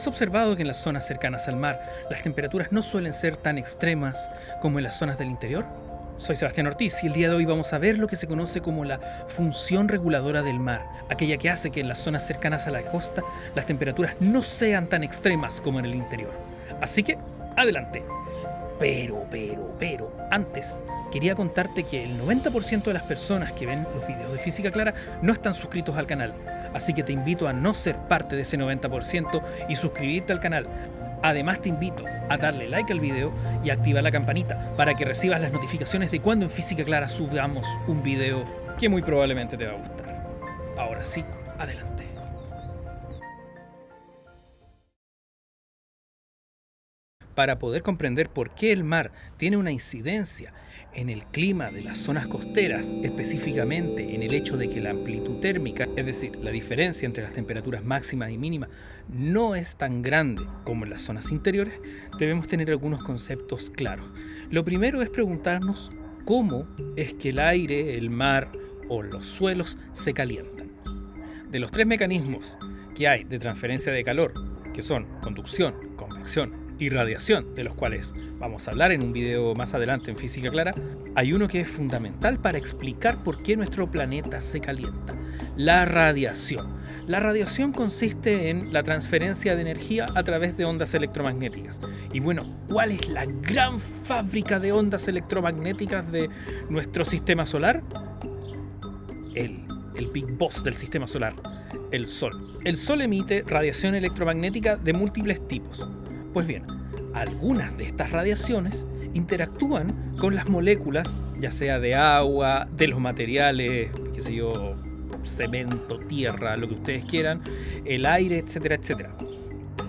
¿Has observado que en las zonas cercanas al mar las temperaturas no suelen ser tan extremas como en las zonas del interior? Soy Sebastián Ortiz y el día de hoy vamos a ver lo que se conoce como la función reguladora del mar, aquella que hace que en las zonas cercanas a la costa las temperaturas no sean tan extremas como en el interior. Así que, adelante. Pero, antes quería contarte que el 90% de las personas que ven los videos de Física Clara no están suscritos al canal. Así que te invito a no ser parte de ese 90% y suscribirte al canal. Además te invito a darle like al video y activar la campanita para que recibas las notificaciones de cuando en Física Clara subamos un video que muy probablemente te va a gustar. Ahora sí, adelante. Para poder comprender por qué el mar tiene una incidencia en el clima de las zonas costeras, específicamente en el hecho de que la amplitud térmica, es decir, la diferencia entre las temperaturas máximas y mínimas, no es tan grande como en las zonas interiores, debemos tener algunos conceptos claros. Lo primero es preguntarnos cómo es que el aire, el mar o los suelos se calientan. De los tres mecanismos que hay de transferencia de calor, que son conducción, convección y radiación, de los cuales vamos a hablar en un video más adelante en Física Clara, hay uno que es fundamental para explicar por qué nuestro planeta se calienta: la radiación. La radiación consiste en la transferencia de energía a través de ondas electromagnéticas. Y bueno, ¿cuál es la gran fábrica de ondas electromagnéticas de nuestro sistema solar? El Big Boss del sistema solar, el Sol. El Sol emite radiación electromagnética de múltiples tipos. Pues bien, algunas de estas radiaciones interactúan con las moléculas, ya sea de agua, de los materiales, qué sé yo, cemento, tierra, lo que ustedes quieran, el aire, etcétera, etcétera.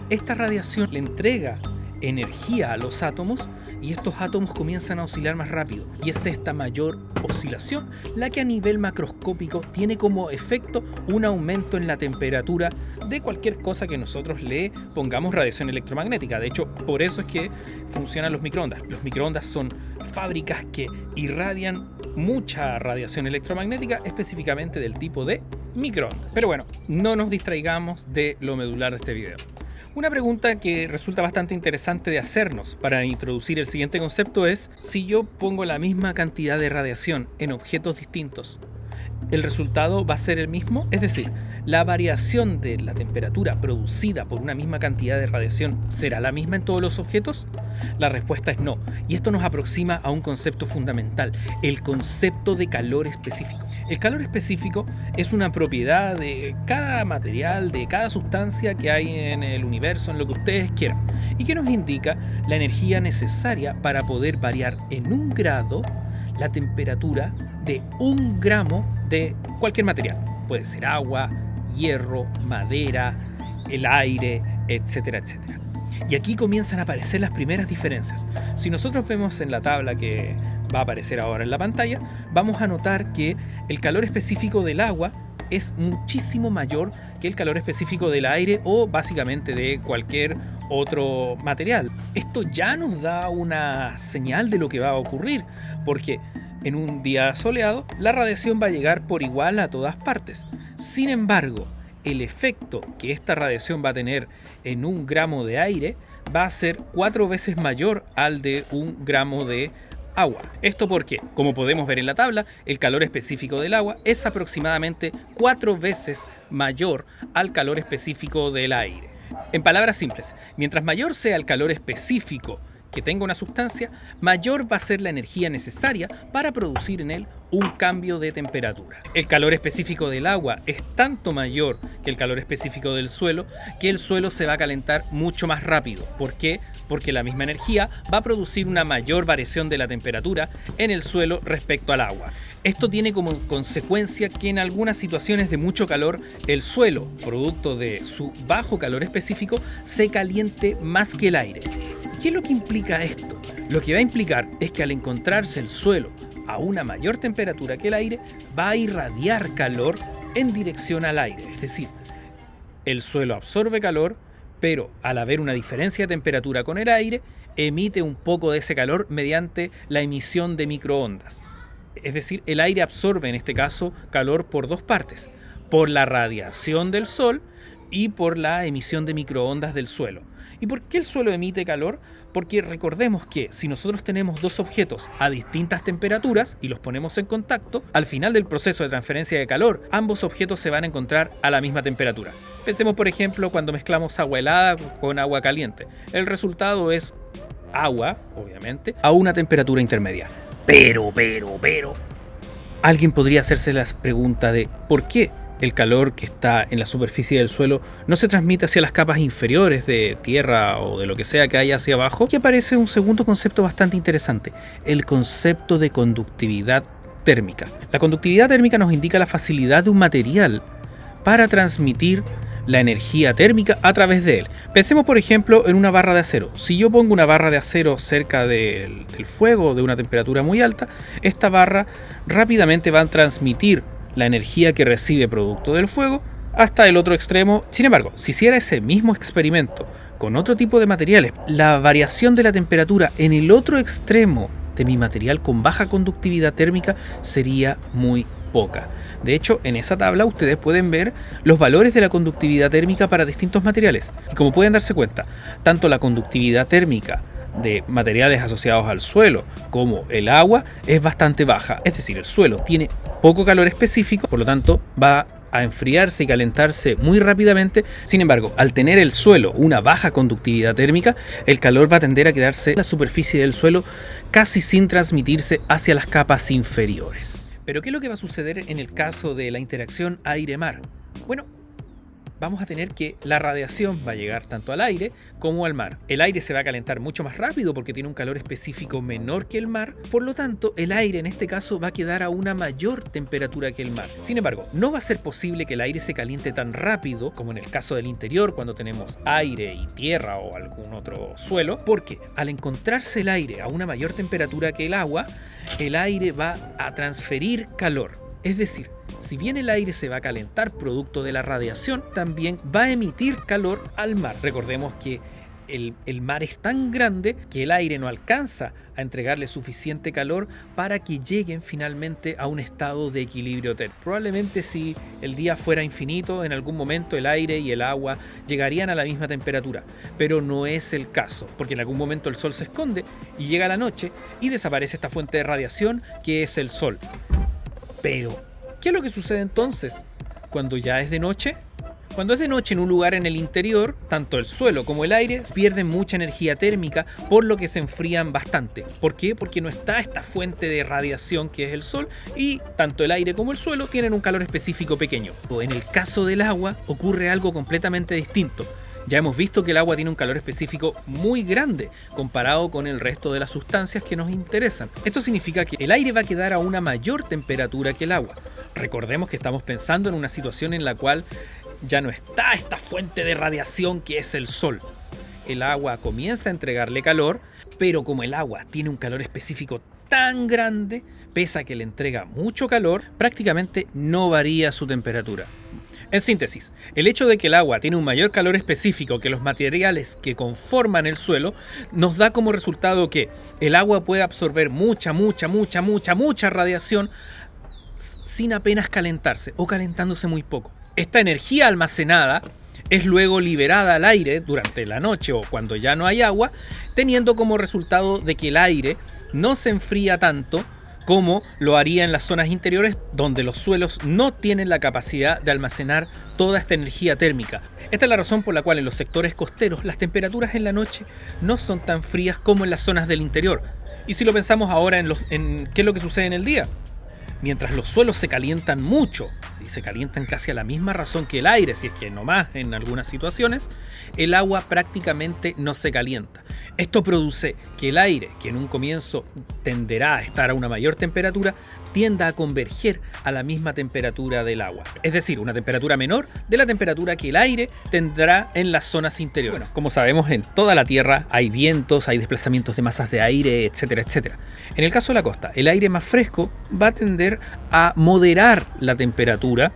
Esta radiación le entrega energía a los átomos y estos átomos comienzan a oscilar más rápido. Y es esta mayor oscilación la que a nivel macroscópico tiene como efecto un aumento en la temperatura de cualquier cosa que nosotros le pongamos radiación electromagnética. De hecho, por eso es que funcionan los microondas. Los microondas son fábricas que irradian mucha radiación electromagnética, específicamente del tipo de microondas. Pero bueno, no nos distraigamos de lo medular de este video. Una pregunta que resulta bastante interesante de hacernos para introducir el siguiente concepto es: si yo pongo la misma cantidad de radiación en objetos distintos, ¿el resultado va a ser el mismo? Es decir, ¿la variación de la temperatura producida por una misma cantidad de radiación será la misma en todos los objetos? La respuesta es no, y esto nos aproxima a un concepto fundamental: el concepto de calor específico. El calor específico es una propiedad de cada material, de cada sustancia que hay en el universo, en lo que ustedes quieran, y que nos indica la energía necesaria para poder variar en 1 grado la temperatura de 1 gramo de cualquier material. Puede ser agua, hierro, madera, el aire, etcétera, etcétera. Y aquí comienzan a aparecer las primeras diferencias. Si nosotros vemos en la tabla que va a aparecer ahora en la pantalla, vamos a notar que el calor específico del agua es muchísimo mayor que el calor específico del aire o básicamente de cualquier otro material. Esto ya nos da una señal de lo que va a ocurrir, porque en un día soleado la radiación va a llegar por igual a todas partes. Sin embargo, el efecto que esta radiación va a tener en 1 gramo de aire va a ser 4 veces mayor al de 1 gramo de agua. ¿Esto por qué? Como podemos ver en la tabla, el calor específico del agua es aproximadamente 4 veces mayor al calor específico del aire. En palabras simples, mientras mayor sea el calor específico que tenga una sustancia, mayor va a ser la energía necesaria para producir en él un cambio de temperatura. El calor específico del agua es tanto mayor que el calor específico del suelo, que el suelo se va a calentar mucho más rápido. ¿Por qué? Porque la misma energía va a producir una mayor variación de la temperatura en el suelo respecto al agua. Esto tiene como consecuencia que en algunas situaciones de mucho calor, el suelo, producto de su bajo calor específico, se caliente más que el aire. ¿Qué es lo que implica esto? Lo que va a implicar es que al encontrarse el suelo a una mayor temperatura que el aire, va a irradiar calor en dirección al aire. Es decir, el suelo absorbe calor, pero al haber una diferencia de temperatura con el aire, emite un poco de ese calor mediante la emisión de microondas. Es decir, el aire absorbe en este caso calor por 2 partes: por la radiación del sol y por la emisión de microondas del suelo. ¿Y por qué el suelo emite calor? Porque recordemos que si nosotros tenemos dos objetos a distintas temperaturas y los ponemos en contacto, al final del proceso de transferencia de calor, ambos objetos se van a encontrar a la misma temperatura. Pensemos, por ejemplo, cuando mezclamos agua helada con agua caliente. El resultado es agua, obviamente, a una temperatura intermedia. Pero, alguien podría hacerse la pregunta de ¿por qué el calor que está en la superficie del suelo no se transmite hacia las capas inferiores de tierra o de lo que sea que haya hacia abajo? Aquí aparece un segundo concepto bastante interesante, el concepto de conductividad térmica. La conductividad térmica nos indica la facilidad de un material para transmitir la energía térmica a través de él. Pensemos, por ejemplo, en una barra de acero. Si yo pongo una barra de acero cerca del fuego de una temperatura muy alta, esta barra rápidamente va a transmitir la energía que recibe producto del fuego hasta el otro extremo. Sin embargo, si hiciera ese mismo experimento con otro tipo de materiales, la variación de la temperatura en el otro extremo de mi material con baja conductividad térmica sería muy poca. De hecho, en esa tabla ustedes pueden ver los valores de la conductividad térmica para distintos materiales. Y como pueden darse cuenta, tanto la conductividad térmica de materiales asociados al suelo como el agua es bastante baja. Es decir, el suelo tiene poco calor específico, por lo tanto va a enfriarse y calentarse muy rápidamente. Sin embargo, al tener el suelo una baja conductividad térmica, el calor va a tender a quedarse en la superficie del suelo casi sin transmitirse hacia las capas inferiores. Pero ¿qué es lo que va a suceder en el caso de la interacción aire-mar? Bueno, vamos a tener que la radiación va a llegar tanto al aire como al mar. El aire se va a calentar mucho más rápido porque tiene un calor específico menor que el mar. Por lo tanto, el aire en este caso va a quedar a una mayor temperatura que el mar. Sin embargo, no va a ser posible que el aire se caliente tan rápido como en el caso del interior cuando tenemos aire y tierra o algún otro suelo, porque al encontrarse el aire a una mayor temperatura que el aire va a transferir calor. Es decir, si bien el aire se va a calentar producto de la radiación, también va a emitir calor al mar. Recordemos que el mar es tan grande que el aire no alcanza a entregarle suficiente calor para que lleguen finalmente a un estado de equilibrio térmico. Probablemente si el día fuera infinito, en algún momento el aire y el agua llegarían a la misma temperatura, pero no es el caso, porque en algún momento el sol se esconde y llega la noche y desaparece esta fuente de radiación que es el sol. Pero, ¿qué es lo que sucede entonces cuando ya es de noche? Cuando es de noche en un lugar en el interior, tanto el suelo como el aire pierden mucha energía térmica, por lo que se enfrían bastante. ¿Por qué? Porque no está esta fuente de radiación que es el sol y tanto el aire como el suelo tienen un calor específico pequeño. En el caso del agua ocurre algo completamente distinto. Ya hemos visto que el agua tiene un calor específico muy grande comparado con el resto de las sustancias que nos interesan. Esto significa que el aire va a quedar a una mayor temperatura que el agua. Recordemos que estamos pensando en una situación en la cual ya no está esta fuente de radiación que es el sol. El agua comienza a entregarle calor, pero como el agua tiene un calor específico tan grande, pese a que le entrega mucho calor, prácticamente no varía su temperatura. En síntesis, el hecho de que el agua tiene un mayor calor específico que los materiales que conforman el suelo nos da como resultado que el agua puede absorber mucha radiación sin apenas calentarse o calentándose muy poco. Esta energía almacenada es luego liberada al aire durante la noche o cuando ya no hay agua, teniendo como resultado de que el aire no se enfría tanto como lo haría en las zonas interiores donde los suelos no tienen la capacidad de almacenar toda esta energía térmica. Esta es la razón por la cual en los sectores costeros las temperaturas en la noche no son tan frías como en las zonas del interior. Y si lo pensamos ahora en qué es lo que sucede en el día, mientras los suelos se calientan mucho y se calientan casi a la misma razón que el aire, si es que no más en algunas situaciones, el agua prácticamente no se calienta. Esto produce que el aire, que en un comienzo tenderá a estar a una mayor temperatura, tienda a converger a la misma temperatura del agua. Es decir, una temperatura menor de la temperatura que el aire tendrá en las zonas interiores. Bueno, como sabemos, en toda la Tierra hay vientos, hay desplazamientos de masas de aire, etcétera, etcétera. En el caso de la costa, el aire más fresco va a tender a moderar la temperatura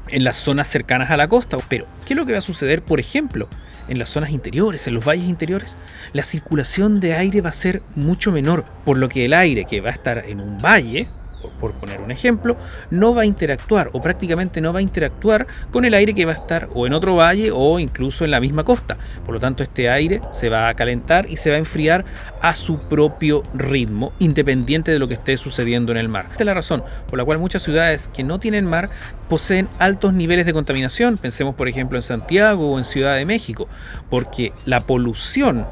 en las zonas cercanas a la costa. Pero, ¿qué es lo que va a suceder, por ejemplo, en las zonas interiores, en los valles interiores? La circulación de aire va a ser mucho menor, por lo que el aire que va a estar en un valle por poner un ejemplo, no va a interactuar o prácticamente no va a interactuar con el aire que va a estar o en otro valle o incluso en la misma costa. Por lo tanto, este aire se va a calentar y se va a enfriar a su propio ritmo, independiente de lo que esté sucediendo en el mar. Esta es la razón por la cual muchas ciudades que no tienen mar poseen altos niveles de contaminación. Pensemos, por ejemplo, en Santiago o en Ciudad de México, porque la polución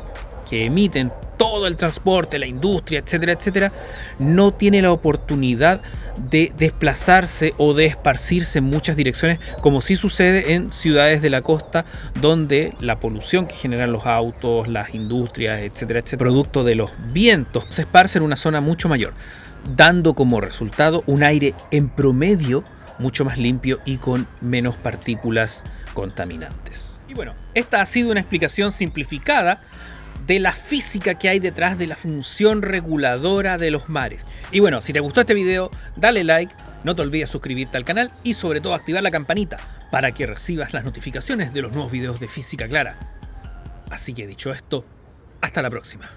que emiten todo el transporte, la industria, etcétera, etcétera, no tiene la oportunidad de desplazarse o de esparcirse en muchas direcciones, como sí sucede en ciudades de la costa, donde la polución que generan los autos, las industrias, etcétera, etcétera, producto de los vientos, se esparce en una zona mucho mayor, dando como resultado un aire en promedio mucho más limpio y con menos partículas contaminantes. Y bueno, esta ha sido una explicación simplificada de la física que hay detrás de la función reguladora de los mares. Y bueno, si te gustó este video, dale like, no te olvides suscribirte al canal y sobre todo activar la campanita para que recibas las notificaciones de los nuevos videos de Física Clara. Así que dicho esto, hasta la próxima.